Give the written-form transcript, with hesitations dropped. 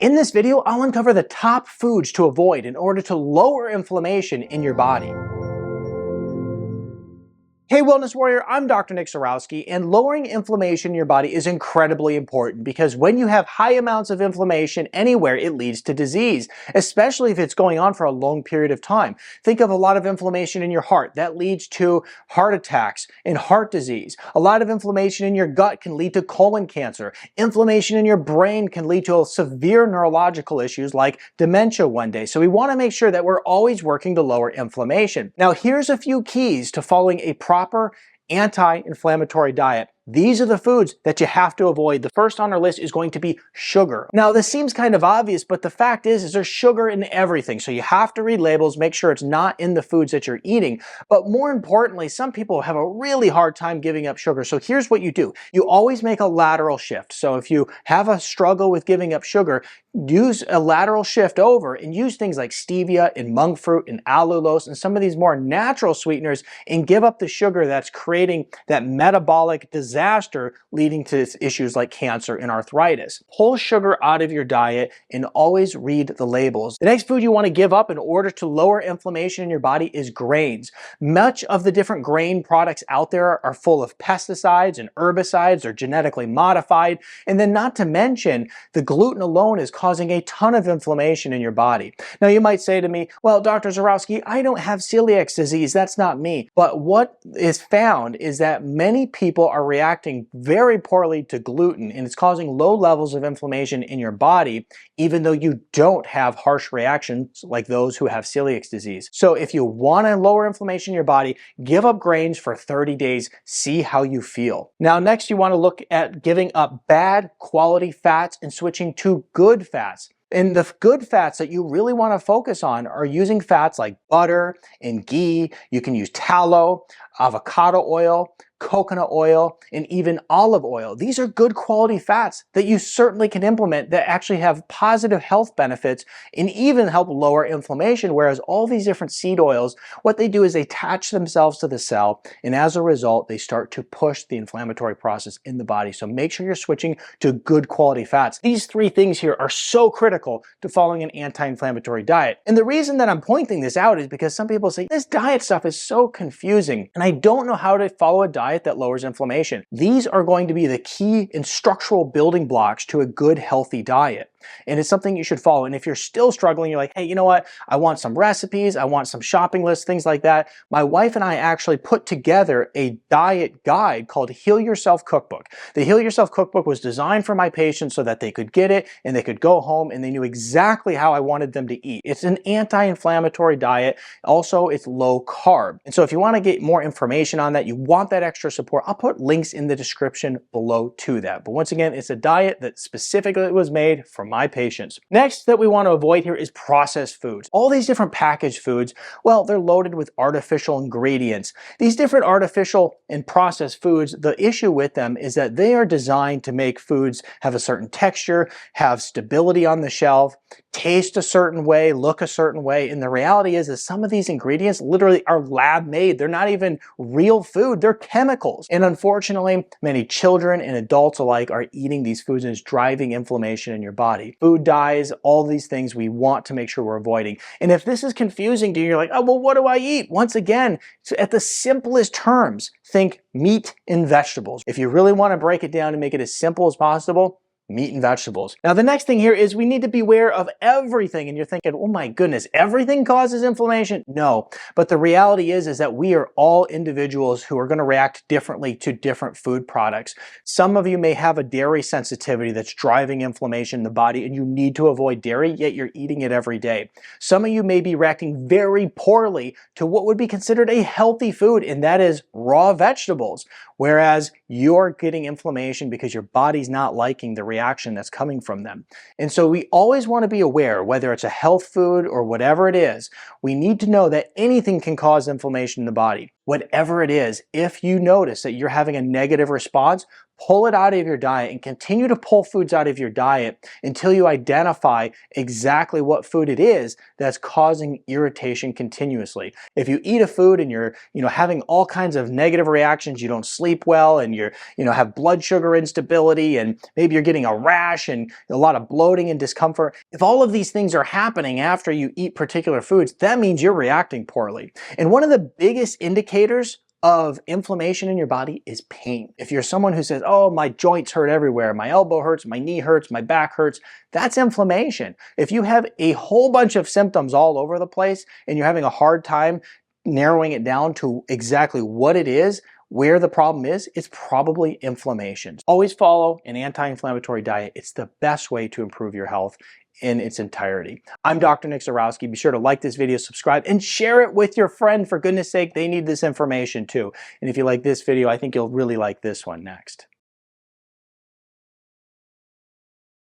In this video, I'll uncover the top foods to avoid in order to lower inflammation in your body. Hey Wellness Warrior, I'm Dr. Zyrowski, and lowering inflammation in your body is incredibly important because when you have high amounts of inflammation anywhere, it leads to disease, especially if it's going on for a long period of time. Think of a lot of inflammation in your heart. That leads to heart attacks and heart disease. A lot of inflammation in your gut can lead to colon cancer. Inflammation in your brain can lead to severe neurological issues like dementia one day. So we want to make sure that we're always working to lower inflammation. Now, here's a few keys to following a proper anti-inflammatory diet. These are the foods that you have to avoid. The first on our list is going to be sugar. Now, this seems kind of obvious, but the fact is there's sugar in everything. So you have to read labels, make sure it's not in the foods that you're eating. But more importantly, some people have a really hard time giving up sugar. So here's what you do. You always make a lateral shift. So if you have a struggle with giving up sugar, use a lateral shift over and use things like stevia and monk fruit and allulose and some of these more natural sweeteners and give up the sugar that's creating that metabolic disaster leading to issues like cancer and arthritis. Pull sugar out of your diet and always read the labels. The next food you want to give up in order to lower inflammation in your body is grains. Much of the different grain products out there are full of pesticides and herbicides. They're genetically modified. And then not to mention, the gluten alone is causing a ton of inflammation in your body. Now you might say to me, well, Dr. Zyrowski, I don't have celiac disease. That's not me. But what is found is that many people are reacting very poorly to gluten, and it's causing low levels of inflammation in your body, even though you don't have harsh reactions like those who have celiac disease. So if you want to lower inflammation in your body, give up grains for 30 days, see how you feel. Now, next you want to look at giving up bad quality fats and switching to good fats. And the good fats that you really want to focus on are using fats like butter and ghee. You can use tallow, avocado oil, coconut oil, and even olive oil. These are good quality fats that you certainly can implement that actually have positive health benefits and even help lower inflammation, whereas all these different seed oils, what they do is they attach themselves to the cell, and as a result, they start to push the inflammatory process in the body. So make sure you're switching to good quality fats. These three things here are so critical to following an anti-inflammatory diet. And the reason that I'm pointing this out is because some people say, this diet stuff is so confusing, and I don't know how to follow a diet that lowers inflammation. These are going to be the key and structural building blocks to a good, healthy diet. And it's something you should follow. And if you're still struggling, you're like, hey, you know what? I want some recipes. I want some shopping lists, things like that. My wife and I actually put together a diet guide called Heal Yourself Cookbook. The Heal Yourself Cookbook was designed for my patients so that they could get it and they could go home and they knew exactly how I wanted them to eat. It's an anti-inflammatory diet. Also, it's low carb. And so if you want to get more information on that, you want that extra support, I'll put links in the description below to that. But once again, it's a diet that specifically was made for my patients. Next that we want to avoid here is processed foods. All these different packaged foods, well, they're loaded with artificial ingredients. These different artificial and processed foods, the issue with them is that they are designed to make foods have a certain texture, have stability on the shelf, taste a certain way, look a certain way. And the reality is that some of these ingredients literally are lab made. They're not even real food. They're chemicals. And unfortunately, many children and adults alike are eating these foods and it's driving inflammation in your body. Food dyes, all these things we want to make sure we're avoiding. And if this is confusing to you, you're like, oh, well, what do I eat? Once again, at the simplest terms, think meat and vegetables. If you really want to break it down and make it as simple as possible, meat and vegetables. Now, the next thing here is we need to beware of everything. And you're thinking, oh my goodness, everything causes inflammation? No, but the reality is that we are all individuals who are going to react differently to different food products. Some of you may have a dairy sensitivity that's driving inflammation in the body and you need to avoid dairy, yet you're eating it every day. Some of you may be reacting very poorly to what would be considered a healthy food, and that is raw vegetables, whereas you're getting inflammation because your body's not liking the reaction that's coming from them. And so we always want to be aware, whether it's a health food or whatever it is, we need to know that anything can cause inflammation in the body. Whatever it is, if you notice that you're having a negative response, pull it out of your diet and continue to pull foods out of your diet until you identify exactly what food it is that's causing irritation continuously. If you eat a food and you're, having all kinds of negative reactions, you don't sleep well and you're, have blood sugar instability and maybe you're getting a rash and a lot of bloating and discomfort. If all of these things are happening after you eat particular foods, that means you're reacting poorly. And one of the biggest indicators of inflammation in your body is pain. If you're someone who says, oh, my joints hurt everywhere, my elbow hurts, my knee hurts, my back hurts, that's inflammation. If you have a whole bunch of symptoms all over the place and you're having a hard time narrowing it down to exactly what it is, where the problem is, it's probably inflammation. Always follow an anti-inflammatory diet. It's the best way to improve your health in its entirety. I'm Dr. Nick Zyrowski. Be sure to like this video, subscribe, and share it with your friend. For goodness sake, they need this information too. And if you like this video, I think you'll really like this one next.